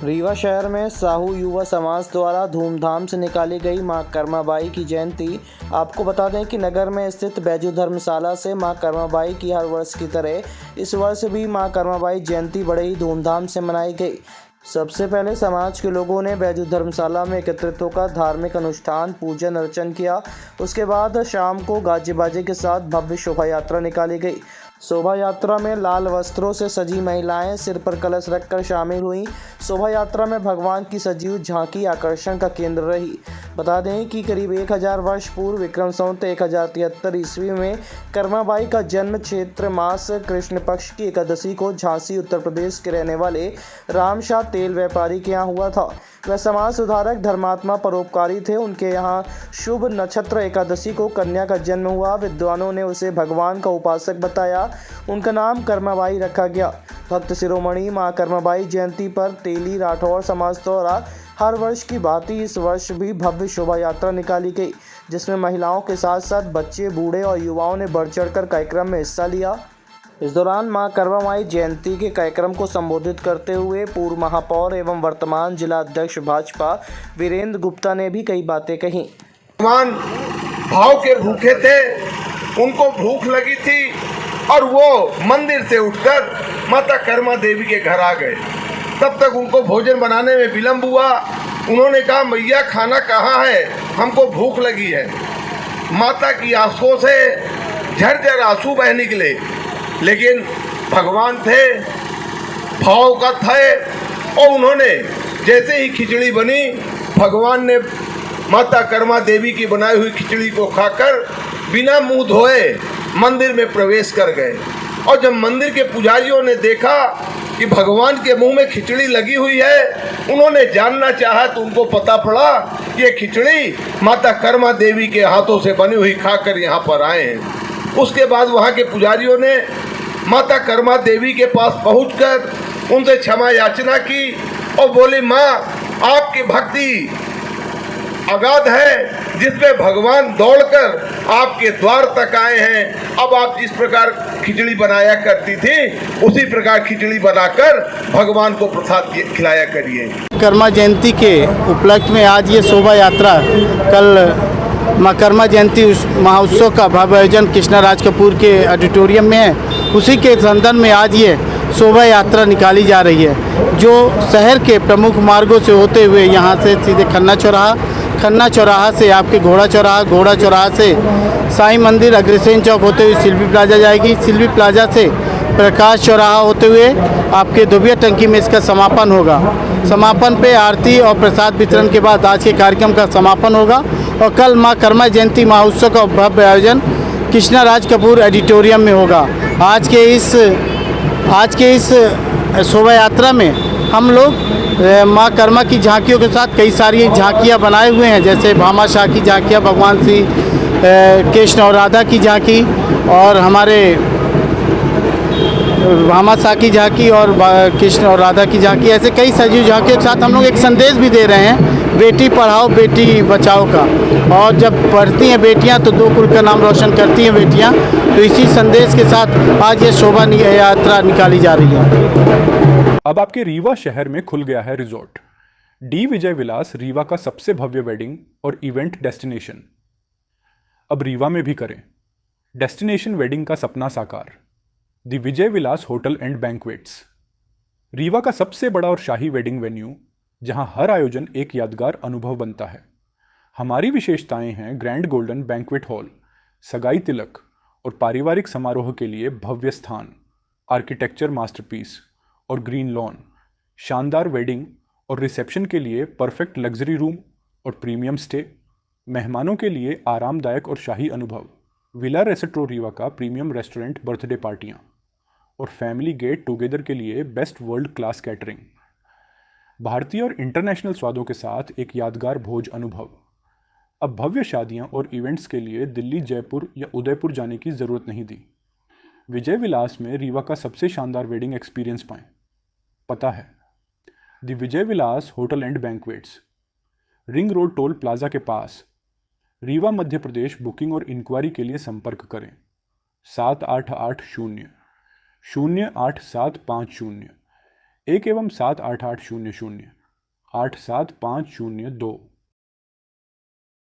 रीवा शहर में साहू युवा समाज द्वारा धूमधाम से निकाली गई मां कर्माबाई की जयंती। आपको बता दें कि नगर में स्थित बैजू धर्मशाला से मां कर्माबाई की हर वर्ष की तरह इस वर्ष भी मां कर्माबाई जयंती बड़े ही धूमधाम से मनाई गई। सबसे पहले समाज के लोगों ने बैजू धर्मशाला में एकत्रित होकर धार्मिक अनुष्ठान पूजन अर्चन किया। उसके बाद शाम को गाजे बाजे के साथ भव्य शोभा यात्रा निकाली गई। शोभा यात्रा में लाल वस्त्रों से सजी महिलाएं सिर पर कलश रखकर शामिल हुईं। शोभा यात्रा में भगवान की सजीव झांकी आकर्षण का केंद्र रही। बता दें कि करीब 1000 वर्ष पूर्व विक्रम संवत 1073 ईस्वी में कर्माबाई का जन्म क्षेत्र मास कृष्ण पक्ष की एकादशी को झांसी उत्तर प्रदेश के रहने वाले रामशाह तेल व्यापारी के यहाँ हुआ था। वह समाज सुधारक धर्मात्मा परोपकारी थे। उनके यहाँ शुभ नक्षत्र एकादशी को कन्या का जन्म हुआ। विद्वानों ने उसे भगवान का उपासक बताया। उनका नाम कर्माबाई रखा गया। भक्त शिरोमणि मां कर्माबाई जयंती पर तेली राठौर समाज द्वारा हर वर्ष की भांति इस वर्ष भी भव्य शोभा यात्रा निकाली गई, जिसमें महिलाओं के साथ साथ बच्चे, बूढ़े और युवाओं ने बढ़ चढ़कर कार्यक्रम में हिस्सा लिया। इस दौरान मां कर्माबाई जयंती के कार्यक्रम को संबोधित करते हुए पूर्व महापौर एवं वर्तमान जिला अध्यक्ष भाजपा वीरेंद्र गुप्ता ने भी कई बातें कहीं। भगवान भाव के भूखे थे, उनको भूख लगी थी और वो मंदिर से उठकर माता कर्मा देवी के घर आ गए। तब तक उनको भोजन बनाने में विलम्ब हुआ। उन्होंने कहा, मैया खाना कहाँ है, हमको भूख लगी है। माता की आंखों से झरझर आंसू बह निकले, लेकिन भगवान थे, भाव का थे और उन्होंने जैसे ही खिचड़ी बनी, भगवान ने माता कर्मा देवी की बनाई हुई खिचड़ी को खाकर बिना मुंह धोए मंदिर में प्रवेश कर गए। और जब मंदिर के पुजारियों ने देखा कि भगवान के मुंह में खिचड़ी लगी हुई है, उन्होंने जानना चाहा तो उनको पता पड़ा कि ये खिचड़ी माता कर्मा देवी के हाथों से बनी हुई खाकर यहाँ पर आए हैं। उसके बाद वहाँ के पुजारियों ने माता कर्मा देवी के पास पहुंचकर उनसे क्षमा याचना की और बोली, माँ आपकी भक्ति अगाध है, जिसमें भगवान दौड़कर आपके द्वार तक आए हैं। अब आप जिस प्रकार खिचड़ी बनाया करती थी, उसी प्रकार खिचड़ी बनाकर भगवान को प्रसाद खिलाया करिए। कर्मा जयंती के उपलक्ष्य में आज ये शोभा यात्रा, कल माँ कर्मा जयंती महोत्सव का भव्य आयोजन कृष्णा राज कपूर के ऑडिटोरियम में है। उसी के संदर्भ में आज ये शोभा यात्रा निकाली जा रही है, जो शहर के प्रमुख मार्गों से होते हुए यहाँ से सीधे खन्ना चौराहा से आपके घोड़ा चौराहा से साईं मंदिर, अग्रसेन चौक होते हुए सिल्वी प्लाजा जाएगी। सिल्वी प्लाजा से प्रकाश चौराहा होते हुए आपके दुबिया टंकी में इसका समापन होगा। समापन पे आरती और प्रसाद वितरण के बाद आज के कार्यक्रम का समापन होगा और कल माँ कर्मा जयंती महोत्सव का भव्य आयोजन कृष्णा राज कपूर ऑडिटोरियम में होगा। आज के इस शोभा यात्रा में हम लोग माँ कर्मा की झांकियों के साथ कई सारी झांकियाँ बनाए हुए हैं, जैसे भामाशाह की झांकियाँ, भगवान श्री कृष्ण और राधा की झांकी और हमारे भामाशाह की झांकी और कृष्ण और राधा की झांकी, ऐसे कई सजीव झांकियों के साथ हम लोग एक संदेश भी दे रहे हैं, बेटी पढ़ाओ बेटी बचाओ का। और जब पढ़ती हैं बेटियां तो दो कुल का नाम रोशन करती हैं बेटियां। तो इसी संदेश के साथ आज ये शोभा यात्रा निकाली जा रही है। अब आपके रीवा शहर में खुल गया है रिजॉर्ट डी विजय विलास, रीवा का सबसे भव्य वेडिंग और इवेंट डेस्टिनेशन। अब रीवा में भी करें डेस्टिनेशन वेडिंग का सपना साकार। The Vijay Vilas hotel and banquets, Rewa का सबसे बड़ा और शाही वेडिंग वेन्यू, जहां हर आयोजन एक यादगार अनुभव बनता है। हमारी विशेषताएं हैं ग्रैंड गोल्डन बैंक्वेट हॉल, सगाई तिलक और पारिवारिक समारोह के लिए भव्य स्थान, आर्किटेक्चर मास्टरपीस और ग्रीन लॉन, शानदार वेडिंग और रिसेप्शन के लिए परफेक्ट लग्जरी रूम और प्रीमियम स्टे, मेहमानों के लिए आरामदायक और शाही अनुभव, विला रेस्टोरेंट रीवा का प्रीमियम रेस्टोरेंट, बर्थडे पार्टियाँ और फैमिली गेट टुगेदर के लिए बेस्ट वर्ल्ड क्लास कैटरिंग, भारतीय और इंटरनेशनल स्वादों के साथ एक यादगार भोज अनुभव। अब भव्य शादियां और इवेंट्स के लिए दिल्ली, जयपुर या उदयपुर जाने की ज़रूरत नहीं दी। विजय विलास में रीवा का सबसे शानदार वेडिंग एक्सपीरियंस पाएं। पता है the Vijay Vilas hotel and banquets, ring road toll plaza के पास, रीवा, मध्य प्रदेश। बुकिंग और इंक्वायरी के लिए संपर्क करें 7880 0875 1 एवं 7 8 8 0 0 8 7 5 0 2।